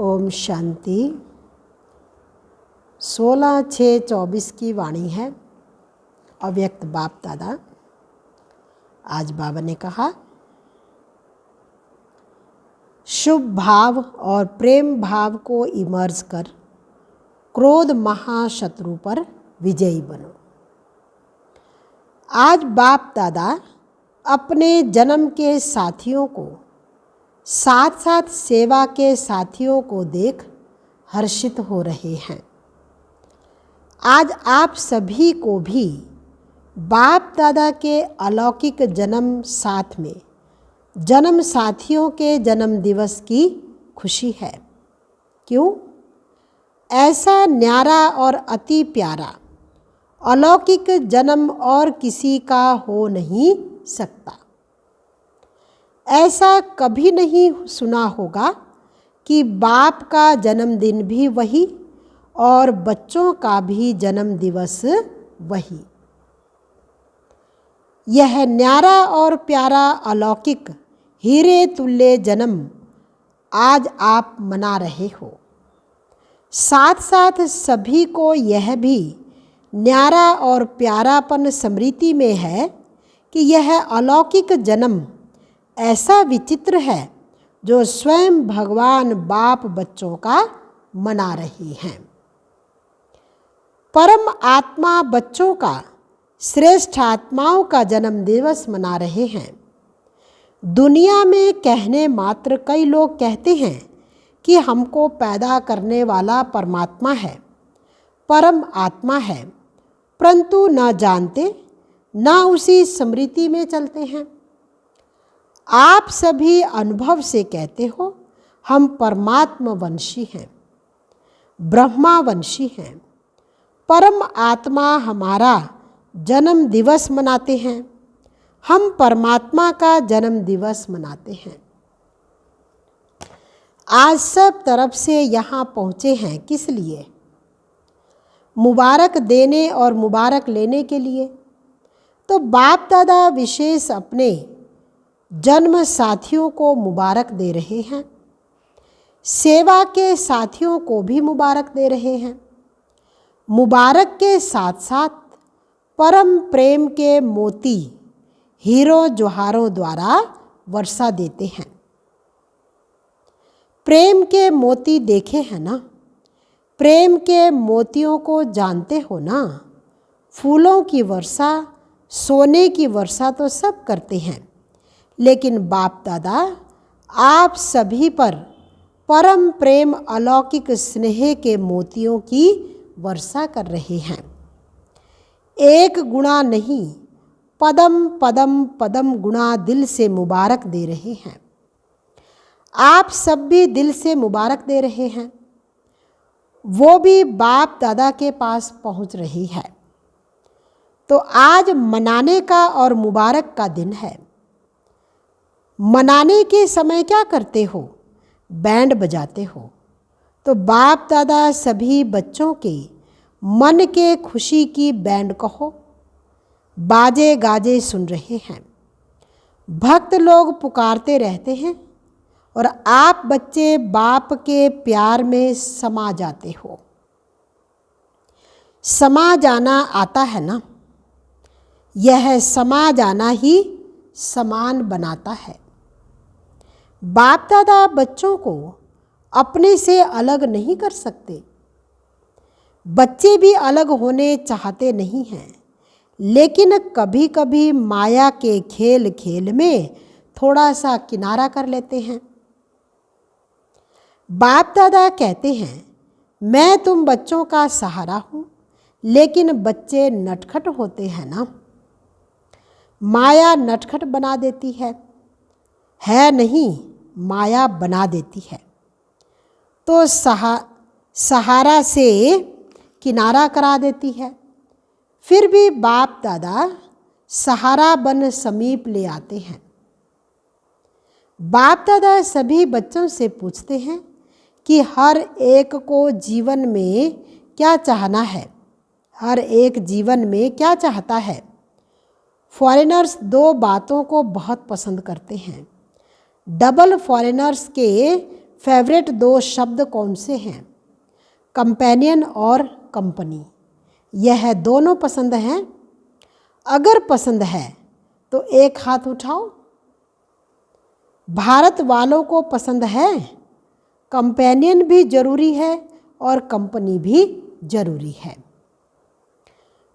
ओम शांति। 16/6/24 की वाणी है। अव्यक्त बाप दादा। आज बाबा ने कहा, शुभ भाव और प्रेम भाव को इमर्ज कर क्रोध महाशत्रु पर विजयी बनो। आज बाप दादा अपने जन्म के साथियों को साथ साथ सेवा के साथियों को देख हर्षित हो रहे हैं। आज आप सभी को भी बाप दादा के अलौकिक जन्म साथ में जन्म साथियों के जन्म दिवस की खुशी है। क्यों? ऐसा न्यारा और अति प्यारा अलौकिक जन्म और किसी का हो नहीं सकता। ऐसा कभी नहीं सुना होगा कि बाप का जन्मदिन भी वही और बच्चों का भी जन्म दिवस वही। यह न्यारा और प्यारा अलौकिक हीरे तुल्य जन्म आज आप मना रहे हो। साथ साथ सभी को यह भी न्यारा और प्यारापन स्मृति में है कि यह अलौकिक जन्म ऐसा विचित्र है जो स्वयं भगवान बाप बच्चों का मना रही हैं। परम आत्मा बच्चों का श्रेष्ठ आत्माओं का जन्म दिवस मना रहे हैं। दुनिया में कहने मात्र कई लोग कहते हैं कि हमको पैदा करने वाला परमात्मा है, परम आत्मा है, परंतु न जानते न उसी स्मृति में चलते हैं। आप सभी अनुभव से कहते हो हम परमात्मा वंशी हैं, ब्रह्मा वंशी हैं। परम आत्मा हमारा जन्म दिवस मनाते हैं, हम परमात्मा का जन्म दिवस मनाते हैं। आज सब तरफ से यहाँ पहुँचे हैं किस लिए? मुबारक देने और मुबारक लेने के लिए। तो बाप दादा विशेष अपने जन्म साथियों को मुबारक दे रहे हैं, सेवा के साथियों को भी मुबारक दे रहे हैं। मुबारक के साथ साथ परम प्रेम के मोती हीरों जोहारों द्वारा वर्षा देते हैं। प्रेम के मोती देखे हैं ना? प्रेम के मोतियों को जानते हो ना? फूलों की वर्षा, सोने की वर्षा तो सब करते हैं, लेकिन बाप दादा आप सभी पर परम प्रेम अलौकिक स्नेह के मोतियों की वर्षा कर रहे हैं। एक गुणा नहीं, पदम पदम पदम गुणा दिल से मुबारक दे रहे हैं। आप सब भी दिल से मुबारक दे रहे हैं। वो भी बाप दादा के पास पहुंच रही है। तो आज मनाने का और मुबारक का दिन है। मनाने के समय क्या करते हो? बैंड बजाते हो। तो बाप दादा सभी बच्चों के मन के खुशी की बैंड कहो। बाजे गाजे सुन रहे हैं। भक्त लोग पुकारते रहते हैं और आप बच्चे बाप के प्यार में समा जाते हो। समा जाना आता है ना? यह समा जाना ही समान बनाता है। बाप दादा बच्चों को अपने से अलग नहीं कर सकते। बच्चे भी अलग होने चाहते नहीं हैं, लेकिन कभी कभी माया के खेल खेल में थोड़ा सा किनारा कर लेते हैं। बाप दादा कहते हैं मैं तुम बच्चों का सहारा हूँ, लेकिन बच्चे नटखट होते हैं ना? माया नटखट बना देती है नहीं, माया बना देती है। तो सहारा से किनारा करा देती है। फिर भी बाप दादा सहारा बन समीप ले आते हैं। बाप दादा सभी बच्चों से पूछते हैं कि हर एक को जीवन में क्या चाहना है, हर एक जीवन में क्या चाहता है। फॉरेनर्स दो बातों को बहुत पसंद करते हैं। डबल फॉरेनर्स के फेवरेट 2 शब्द कौन से हैं? कंपेनियन और कंपनी। यह दोनों पसंद हैं? अगर पसंद है तो एक हाथ उठाओ। भारत वालों को पसंद है? कंपेनियन भी जरूरी है और कंपनी भी जरूरी है।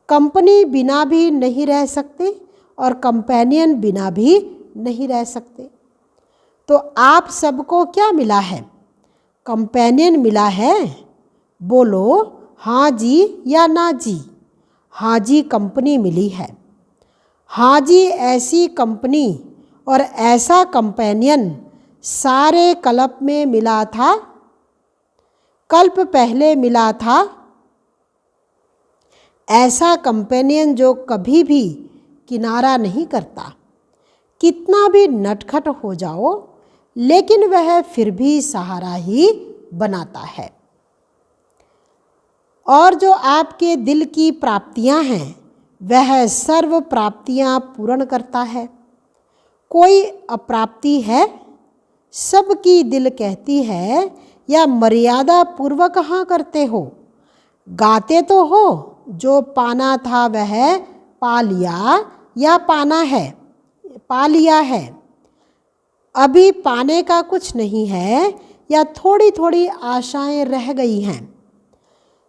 कंपनी बिना भी नहीं रह सकते और कंपेनियन बिना भी नहीं रह सकते। तो आप सबको क्या मिला है? कंपेनियन मिला है? बोलो हाँ जी या ना जी। हाँ जी, कंपनी मिली है। हाँ जी, ऐसी कंपनी और ऐसा कंपेनियन सारे कल्प में मिला था। कल्प पहले मिला था। ऐसा कंपेनियन जो कभी भी किनारा नहीं करता। कितना भी नटखट हो जाओ लेकिन वह फिर भी सहारा ही बनाता है। और जो आपके दिल की प्राप्तियां हैं वह सर्व प्राप्तियां पूर्ण करता है। कोई अप्राप्ति है? सबकी दिल कहती है या मर्यादा पूर्वक हाँ करते हो? गाते तो हो जो पाना था वह पा लिया या पाना है, पा लिया है। अभी पाने का कुछ नहीं है या थोड़ी थोड़ी आशाएं रह गई हैं?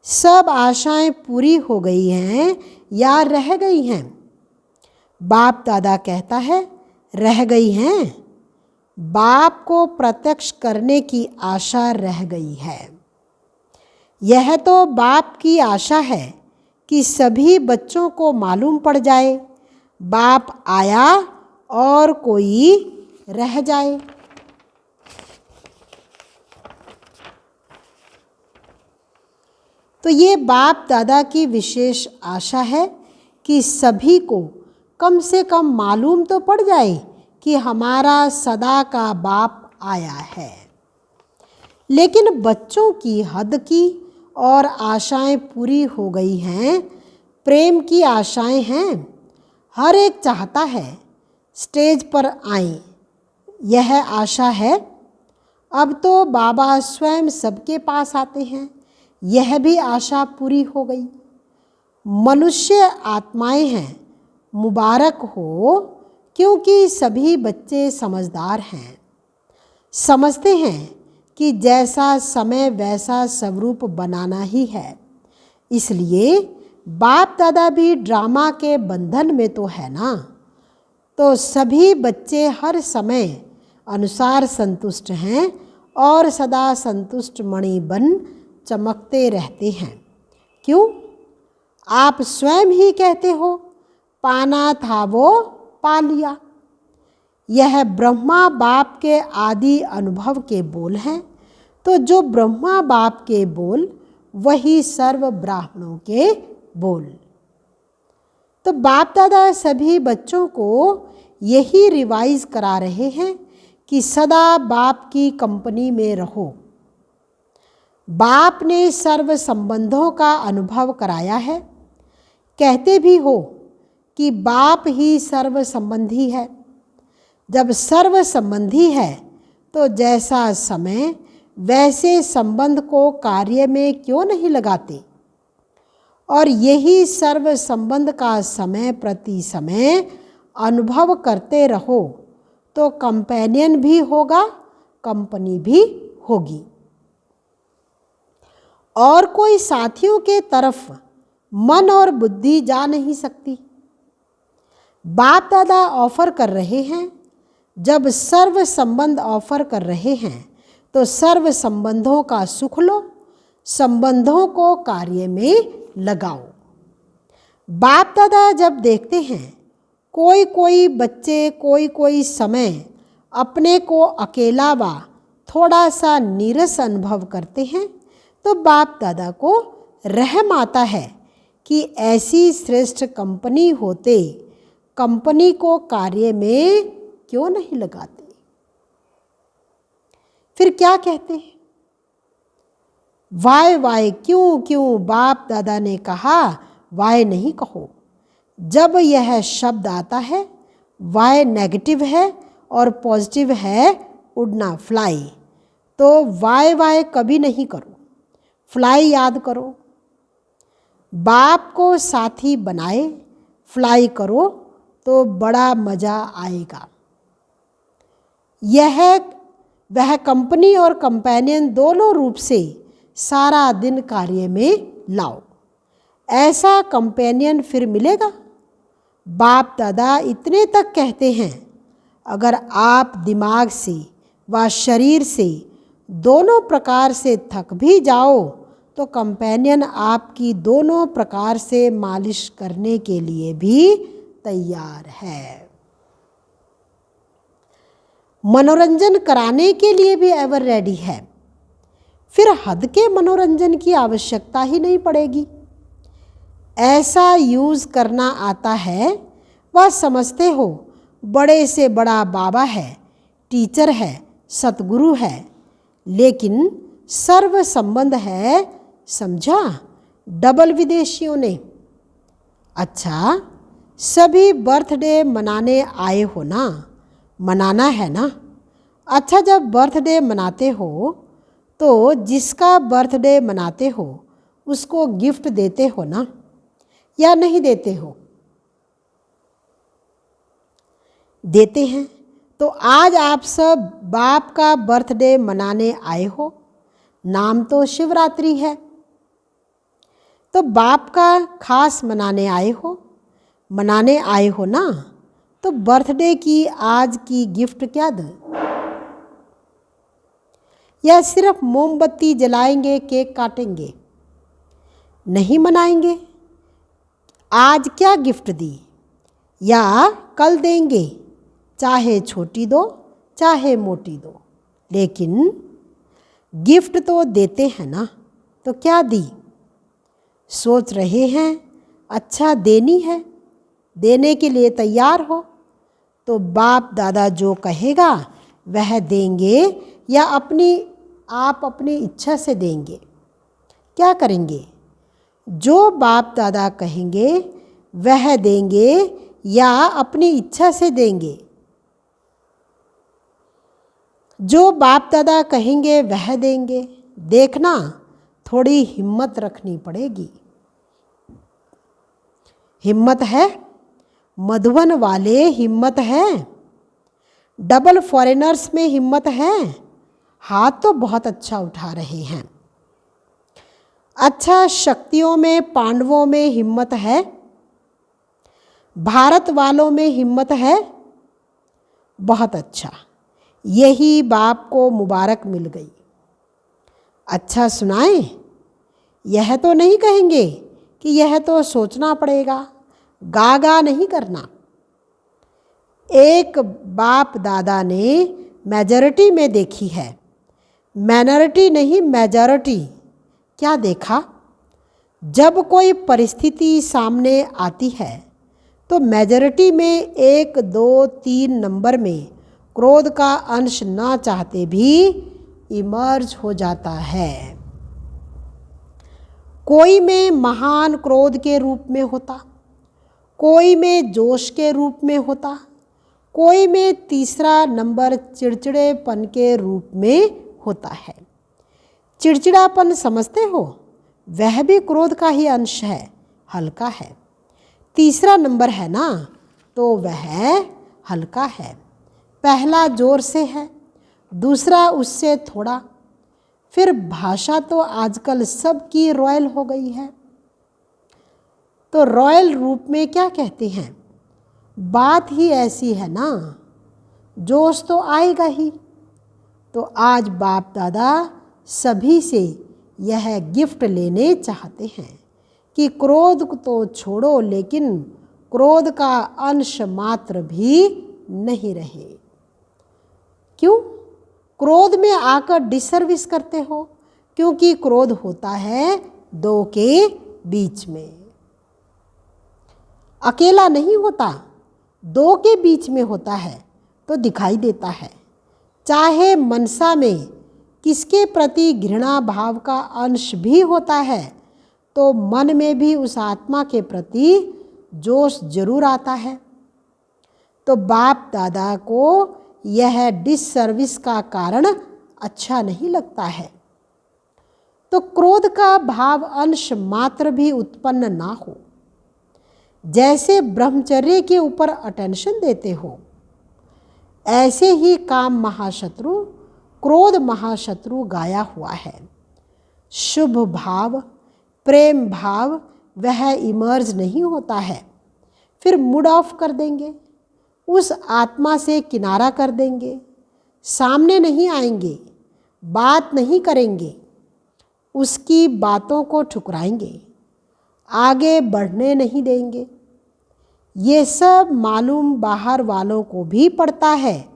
सब आशाएं पूरी हो गई हैं या रह गई हैं? बाप दादा कहता है रह गई हैं। बाप को प्रत्यक्ष करने की आशा रह गई है। यह तो बाप की आशा है कि सभी बच्चों को मालूम पड़ जाए बाप आया और कोई रह जाए। तो ये बाप दादा की विशेष आशा है कि सभी को कम से कम मालूम तो पड़ जाए कि हमारा सदा का बाप आया है। लेकिन बच्चों की हद की और आशाएं पूरी हो गई हैं। प्रेम की आशाएं हैं। हर एक चाहता है स्टेज पर आए, यह आशा है। अब तो बाबा स्वयं सबके पास आते हैं, यह भी आशा पूरी हो गई। मनुष्य आत्माएं हैं, मुबारक हो, क्योंकि सभी बच्चे समझदार हैं। समझते हैं कि जैसा समय वैसा स्वरूप बनाना ही है। इसलिए बाप दादा भी ड्रामा के बंधन में तो है ना। तो सभी बच्चे हर समय अनुसार संतुष्ट हैं और सदा संतुष्ट मणि बन चमकते रहते हैं। क्यों? आप स्वयं ही कहते हो पाना था वो पा लिया। यह ब्रह्मा बाप के आदि अनुभव के बोल हैं। तो जो ब्रह्मा बाप के बोल वही सर्व ब्राह्मणों के बोल। तो बाप दादा सभी बच्चों को यही रिवाइज करा रहे हैं कि सदा बाप की कंपनी में रहो। बाप ने सर्व संबंधों का अनुभव कराया है। कहते भी हो कि बाप ही सर्व संबंधी है। जब सर्व संबंधी है तो जैसा समय वैसे संबंध को कार्य में क्यों नहीं लगाते। और यही सर्व संबंध का समय प्रति समय अनुभव करते रहो तो कंपेनियन भी होगा, कंपनी भी होगी। और कोई साथियों के तरफ मन और बुद्धि जा नहीं सकती। बाप दादा ऑफर कर रहे हैं। जब सर्व संबंध ऑफर कर रहे हैं तो सर्व संबंधों का सुख लो, संबंधों को कार्य में लगाओ। बाप दादा जब देखते हैं कोई कोई बच्चे कोई कोई समय अपने को अकेला व थोड़ा सा नीरस अनुभव करते हैं तो बाप दादा को रहम आता है कि ऐसी श्रेष्ठ कंपनी होते कंपनी को कार्य में क्यों नहीं लगाते। फिर क्या कहते हैं? वाय वाय क्यों क्यों। बाप दादा ने कहा वाय नहीं कहो। जब यह शब्द आता है वाय नेगेटिव है और पॉजिटिव है उड़ना फ्लाई, तो वाय वाय कभी नहीं करो, फ्लाई याद करो। बाप को साथी बनाए, फ्लाई करो तो बड़ा मज़ा आएगा। यह वह कंपनी और कंपेनियन दोनों रूप से सारा दिन कार्य में लाओ। ऐसा कंपेनियन फिर मिलेगा। बाप दादा इतने तक कहते हैं, अगर आप दिमाग से व शरीर से दोनों प्रकार से थक भी जाओ तो कंपेनियन आपकी दोनों प्रकार से मालिश करने के लिए भी तैयार है। मनोरंजन कराने के लिए भी एवर रेडी है। फिर हद के मनोरंजन की आवश्यकता ही नहीं पड़ेगी। ऐसा यूज़ करना आता है, वह समझते हो बड़े से बड़ा बाबा है, टीचर है, सतगुरु है, लेकिन सर्व संबंध है, समझा, डबल विदेशियों ने। अच्छा, सभी बर्थडे मनाने आए हो ना, मनाना है ना। अच्छा, जब बर्थडे मनाते हो तो जिसका बर्थडे मनाते हो उसको गिफ्ट देते हो ना, या नहीं देते हो? देते हैं। तो आज आप सब बाप का बर्थडे मनाने आए हो। नाम तो शिवरात्रि है, तो बाप का खास मनाने आए हो, मनाने आए हो ना। तो बर्थडे की आज की गिफ्ट क्या दें? या सिर्फ मोमबत्ती जलाएंगे, केक काटेंगे, नहीं मनाएंगे? आज क्या गिफ्ट दी या कल देंगे? चाहे छोटी दो चाहे मोटी दो, लेकिन गिफ्ट तो देते हैं ना। तो क्या दी? सोच रहे हैं अच्छा देनी है, देने के लिए तैयार हो, तो बाप दादा जो कहेगा वह देंगे या आप अपनी इच्छा से देंगे? क्या करेंगे? जो बाप दादा कहेंगे वह देंगे या अपनी इच्छा से देंगे? जो बाप दादा कहेंगे वह देंगे। देखना, थोड़ी हिम्मत रखनी पड़ेगी। हिम्मत है? मधुबन वाले हिम्मत है? डबल फॉरेनर्स में हिम्मत है? हाथ तो बहुत अच्छा उठा रहे हैं। अच्छा, शक्तियों में पांडवों में हिम्मत है? भारत वालों में हिम्मत है? बहुत अच्छा, यही बाप को मुबारक मिल गई। अच्छा सुनाएं? यह तो नहीं कहेंगे कि यह तो सोचना पड़ेगा, गागा नहीं करना। एक बाप दादा ने मेजॉरिटी में देखी है, माइनॉरिटी नहीं मेजॉरिटी। क्या देखा? जब कोई परिस्थिति सामने आती है तो मेजॉरिटी में 1, 2, 3 नंबर में क्रोध का अंश ना चाहते भी इमर्ज हो जाता है। कोई में महान क्रोध के रूप में होता, कोई में जोश के रूप में होता, कोई में तीसरा नंबर चिड़चिड़ेपन के रूप में होता है। चिड़चिड़ापन समझते हो? वह भी क्रोध का ही अंश है, हल्का है। तीसरा नंबर है ना, तो वह हल्का है। पहला जोर से है, दूसरा उससे थोड़ा। फिर भाषा तो आजकल सबकी रॉयल हो गई है, तो रॉयल रूप में क्या कहते हैं? बात ही ऐसी है ना, जोश तो आएगा ही। तो आज बाप दादा सभी से यह गिफ्ट लेने चाहते हैं कि क्रोध तो छोड़ो, लेकिन क्रोध का अंश मात्र भी नहीं रहे। क्यों? क्रोध में आकर डिसर्विस करते हो, क्योंकि क्रोध होता है दो के बीच में, अकेला नहीं होता, दो के बीच में होता है तो दिखाई देता है। चाहे मनसा में किसके प्रति घृणा भाव का अंश भी होता है, तो मन में भी उस आत्मा के प्रति जोश जरूर आता है। तो बाप दादा को यह डिससर्विस का कारण अच्छा नहीं लगता है। तो क्रोध का भाव अंश मात्र भी उत्पन्न ना हो। जैसे ब्रह्मचर्य के ऊपर अटेंशन देते हो, ऐसे ही काम महाशत्रु क्रोध महाशत्रु गाया हुआ है। शुभ भाव, प्रेम भाव वह इमर्ज नहीं होता है, फिर मूड ऑफ कर देंगे, उस आत्मा से किनारा कर देंगे, सामने नहीं आएंगे, बात नहीं करेंगे, उसकी बातों को ठुकराएंगे, आगे बढ़ने नहीं देंगे। ये सब मालूम बाहर वालों को भी पड़ता है,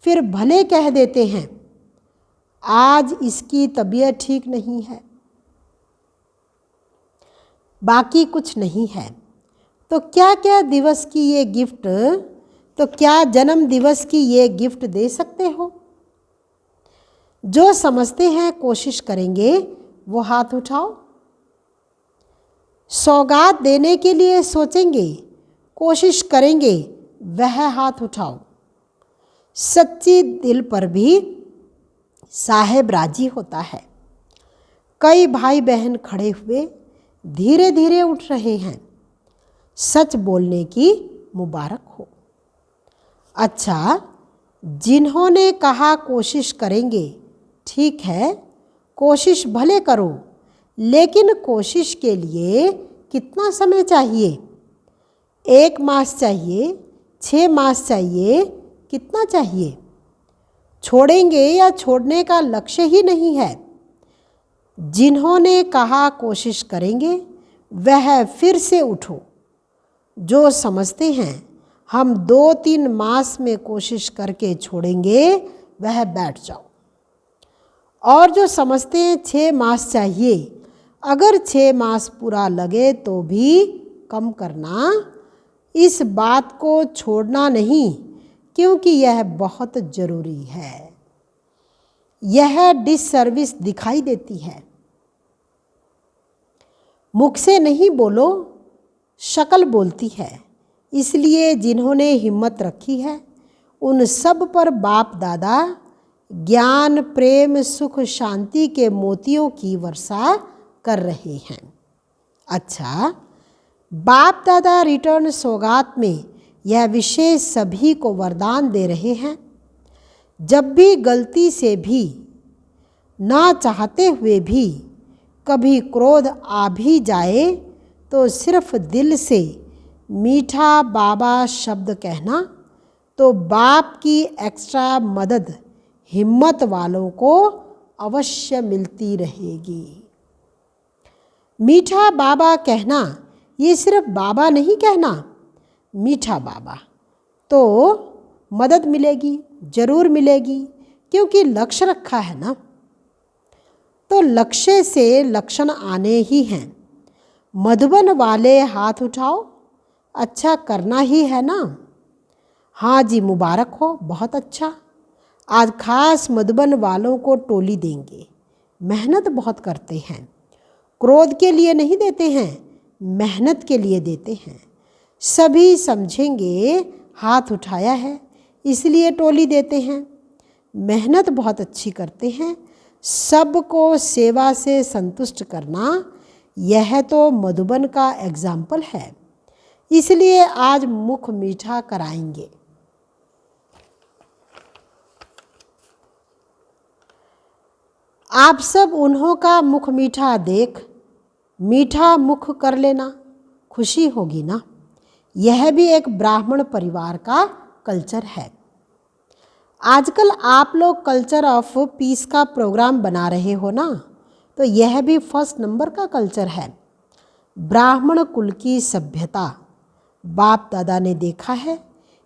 फिर भले कह देते हैं आज इसकी तबीयत ठीक नहीं है, बाकी कुछ नहीं है। तो क्या क्या दिवस की ये गिफ्ट, तो क्या जन्म दिवस की ये गिफ्ट दे सकते हो? जो समझते हैं कोशिश करेंगे वो हाथ उठाओ। सौगात देने के लिए सोचेंगे, कोशिश करेंगे, वह हाथ उठाओ। सच्ची दिल पर भी साहेब राजी होता है। कई भाई बहन खड़े हुए धीरे धीरे उठ रहे हैं। सच बोलने की मुबारक हो। अच्छा, जिन्होंने कहा कोशिश करेंगे, ठीक है, कोशिश भले करो, लेकिन कोशिश के लिए कितना समय चाहिए? 1 मास चाहिए, 6 मास चाहिए, कितना चाहिए? छोड़ेंगे या छोड़ने का लक्ष्य ही नहीं है। जिन्होंने कहा कोशिश करेंगे, वह फिर से उठो। जो समझते हैं हम 2-3 मास में कोशिश करके छोड़ेंगे, वह बैठ जाओ। और जो समझते हैं 6 मास चाहिए, अगर 6 मास पूरा लगे तो भी कम करना, इस बात को छोड़ना नहीं, क्योंकि यह बहुत ज़रूरी है। यह डिससर्विस दिखाई देती है। मुख से नहीं बोलो, शक्ल बोलती है। इसलिए जिन्होंने हिम्मत रखी है, उन सब पर बाप दादा ज्ञान, प्रेम, सुख, शांति के मोतियों की वर्षा कर रहे हैं। अच्छा, बाप दादा रिटर्न सौगात में यह विशेष सभी को वरदान दे रहे हैं। जब भी गलती से भी, ना चाहते हुए भी कभी क्रोध आ भी जाए, तो सिर्फ दिल से मीठा बाबा शब्द कहना, तो बाप की एक्स्ट्रा मदद हिम्मत वालों को अवश्य मिलती रहेगी। मीठा बाबा कहना, ये सिर्फ बाबा नहीं कहना, मीठा बाबा, तो मदद मिलेगी, ज़रूर मिलेगी, क्योंकि लक्ष्य रखा है ना। तो लक्ष्य से लक्षण आने ही हैं। मधुबन वाले हाथ उठाओ। अच्छा करना ही है ना? हाँ जी, मुबारक हो, बहुत अच्छा। आज खास मधुबन वालों को टोली देंगे। मेहनत बहुत करते हैं, क्रोध के लिए नहीं देते हैं, मेहनत के लिए देते हैं। सभी समझेंगे हाथ उठाया है, इसलिए टोली देते हैं। मेहनत बहुत अच्छी करते हैं। सबको सेवा से संतुष्ट करना, यह तो मधुबन का एग्जाम्पल है। इसलिए आज मुख मीठा कराएंगे। आप सब उन्हों का मुख मीठा देख मीठा मुख कर लेना, खुशी होगी ना। यह भी एक ब्राह्मण परिवार का कल्चर है। आजकल आप लोग कल्चर ऑफ पीस का प्रोग्राम बना रहे हो ना, तो यह भी 1st नंबर का कल्चर है। ब्राह्मण कुल की सभ्यता बाप दादा ने देखा है।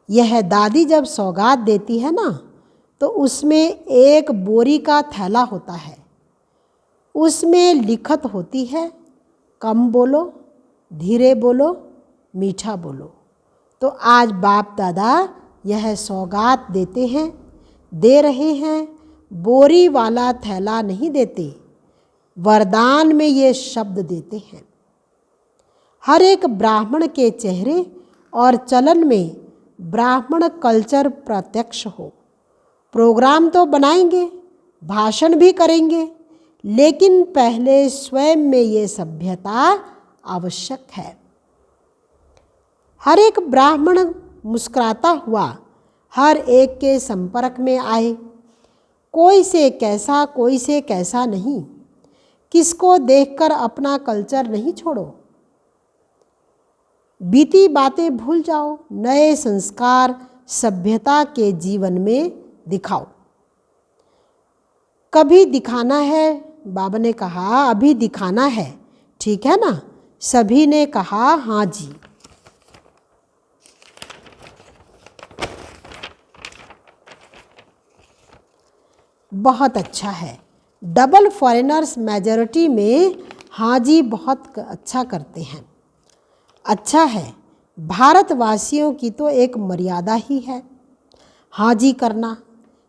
यह दादी जब सौगात देती है ना, तो उसमें एक बोरी का थैला होता है। उसमें लिखत होती है, कम बोलो, धीरे बोलो, मीठा बोलो। तो आज बाप दादा यह सौगात देते हैं, दे रहे हैं। बोरी वाला थैला नहीं देते, वरदान में ये शब्द देते हैं। हर एक ब्राह्मण के चेहरे और चलन में ब्राह्मण कल्चर प्रत्यक्ष हो। प्रोग्राम तो बनाएंगे, भाषण भी करेंगे, लेकिन पहले स्वयं में ये सभ्यता आवश्यक है। हर एक ब्राह्मण मुस्कुराता हुआ हर एक के संपर्क में आए। कोई से कैसा नहीं। किसको देखकर अपना कल्चर नहीं छोड़ो। बीती बातें भूल जाओ, नए संस्कार सभ्यता के जीवन में दिखाओ। कभी दिखाना है, बाबा ने कहा अभी दिखाना है, ठीक है ना? सभी ने कहा हाँ जी। बहुत अच्छा है। डबल फॉरेनर्स मेजॉरिटी में हाँ जी बहुत अच्छा करते हैं। अच्छा है, भारतवासियों की तो एक मर्यादा ही है हाँ जी करना।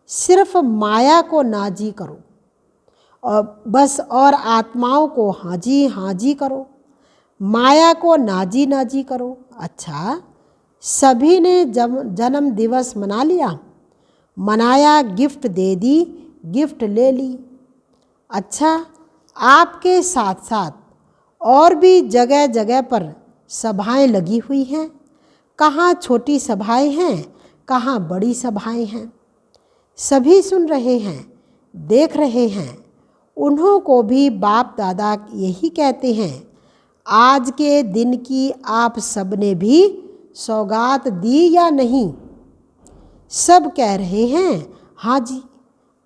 सिर्फ माया को ना जी करो और बस, और आत्माओं को हाँ जी करो। माया को ना जी करो। अच्छा, सभी ने जन्म दिवस मना लिया, मनाया, गिफ्ट दे दी, गिफ्ट ले ली। अच्छा, आपके साथ साथ और भी जगह जगह पर सभाएं लगी हुई हैं। कहाँ छोटी सभाएं हैं, कहाँ बड़ी सभाएं हैं। सभी सुन रहे हैं, देख रहे हैं। उन्हों को भी बाप दादा यही कहते हैं। आज के दिन की आप सब ने भी सौगात दी या नहीं? सब कह रहे हैं हाँ जी,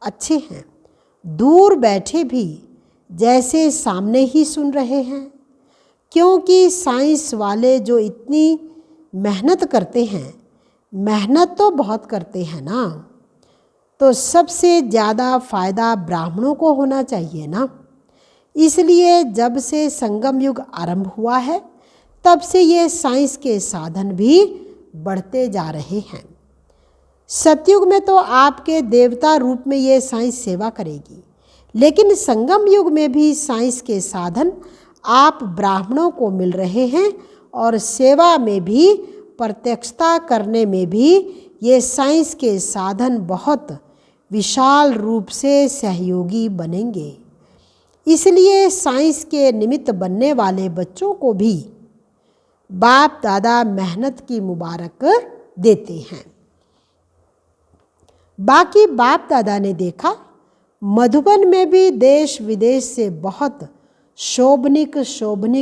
अच्छे हैं। दूर बैठे भी जैसे सामने ही सुन रहे हैं, क्योंकि साइंस वाले जो इतनी मेहनत करते हैं, मेहनत तो बहुत करते हैं ना, तो सबसे ज़्यादा फायदा ब्राह्मणों को होना चाहिए ना। इसलिए जब से संगम युग आरंभ हुआ है, तब से ये साइंस के साधन भी बढ़ते जा रहे हैं। सतयुग में तो आपके देवता रूप में ये साइंस सेवा करेगी, लेकिन संगम युग में भी साइंस के साधन आप ब्राह्मणों को मिल रहे हैं, और सेवा में भी, प्रत्यक्षता करने में भी ये साइंस के साधन बहुत विशाल रूप से सहयोगी बनेंगे। इसलिए साइंस के निमित्त बनने वाले बच्चों को भी बाप दादा मेहनत की मुबारक देते हैं। बाकी बाप दादा ने देखा, मधुबन में भी देश विदेश से बहुत शोभनिक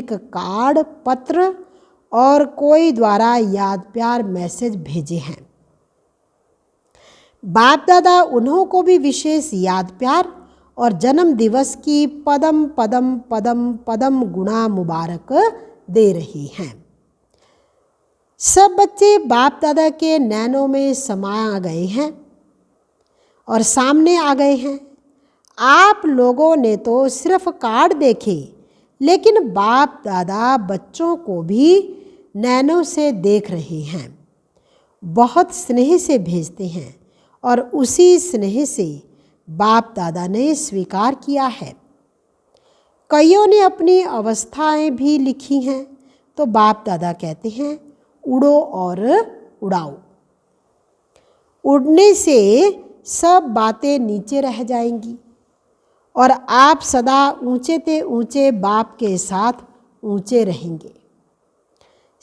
कार्ड, पत्र और कोई द्वारा याद प्यार मैसेज भेजे हैं। बाप दादा उन्हों को भी विशेष याद प्यार और जन्म दिवस की पदम पदम पदम पदम गुणा मुबारक दे रही हैं। सब बच्चे बाप दादा के नैनों में समा गए हैं और सामने आ गए हैं। आप लोगों ने तो सिर्फ कार्ड देखे, लेकिन बाप दादा बच्चों को भी नैनों से देख रहे हैं, बहुत स्नेह से भेजते हैं, और उसी स्नेह से बाप दादा ने स्वीकार किया है। कईयों ने अपनी अवस्थाएं भी लिखी हैं, तो बाप दादा कहते हैं उड़ो और उड़ाओ। उड़ने से सब बातें नीचे रह जाएंगी और आप सदा ऊंचे ते ऊंचे बाप के साथ ऊंचे रहेंगे।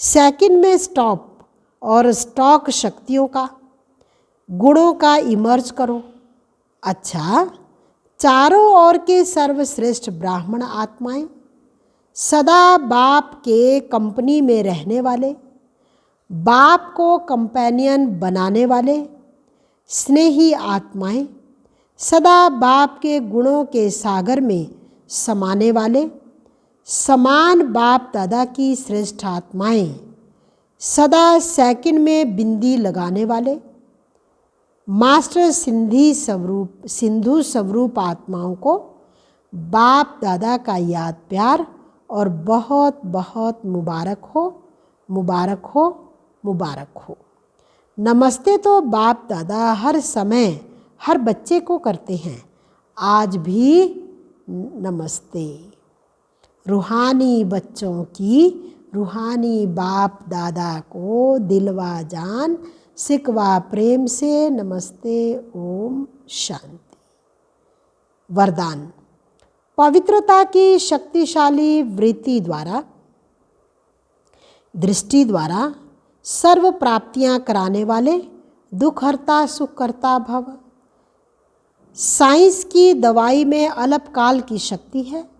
सेकंड में स्टॉप और स्टॉक शक्तियों का, गुणों का इमर्ज करो। अच्छा, चारों ओर के सर्वश्रेष्ठ ब्राह्मण आत्माएं, सदा बाप के कंपनी में रहने वाले, बाप को कंपेनियन बनाने वाले स्नेही आत्माएं, सदा बाप के गुणों के सागर में समाने वाले समान बाप दादा की श्रेष्ठ आत्माएं, सदा सेकंड में बिंदी लगाने वाले मास्टर सिंधु स्वरूप आत्माओं को बाप दादा का याद प्यार और बहुत बहुत मुबारक हो, मुबारक हो, मुबारक हो। नमस्ते तो बाप दादा हर समय हर बच्चे को करते हैं, आज भी नमस्ते। रूहानी बच्चों की रूहानी बाप दादा को दिलवा जान सिकवा प्रेम से नमस्ते। ओम शांति। वरदान। पवित्रता की शक्तिशाली वृत्ति द्वारा, दृष्टि द्वारा सर्व प्राप्तियां कराने वाले दुखहर्ता सुखकर्ता भव। साइंस की दवाई में अल्पकाल की शक्ति है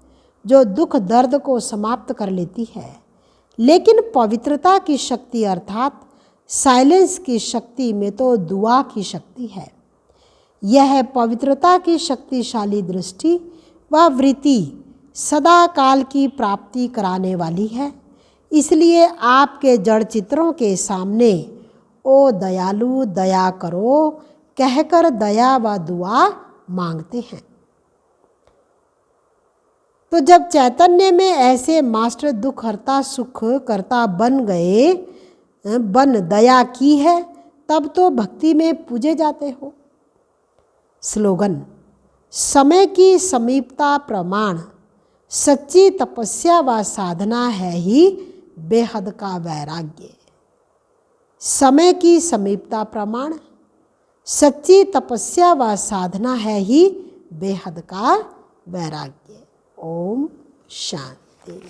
जो दुख दर्द को समाप्त कर लेती है, लेकिन पवित्रता की शक्ति अर्थात साइलेंस की शक्ति में तो दुआ की शक्ति है। यह पवित्रता की शक्तिशाली दृष्टि व वृत्ति सदा काल की प्राप्ति कराने वाली है। इसलिए आपके जड़ चित्रों के सामने ओ दयालु दया करो कहकर दया व दुआ मांगते हैं। तो जब चैतन्य में ऐसे मास्टर दुख हरता सुख करता बन दया की है, तब तो भक्ति में पूजे जाते हो। स्लोगन। समय की समीपता प्रमाण सच्ची तपस्या व साधना है ही बेहद का वैराग्य। समय की समीपता प्रमाण सच्ची तपस्या व साधना है ही बेहद का वैराग्य। ओम शांति।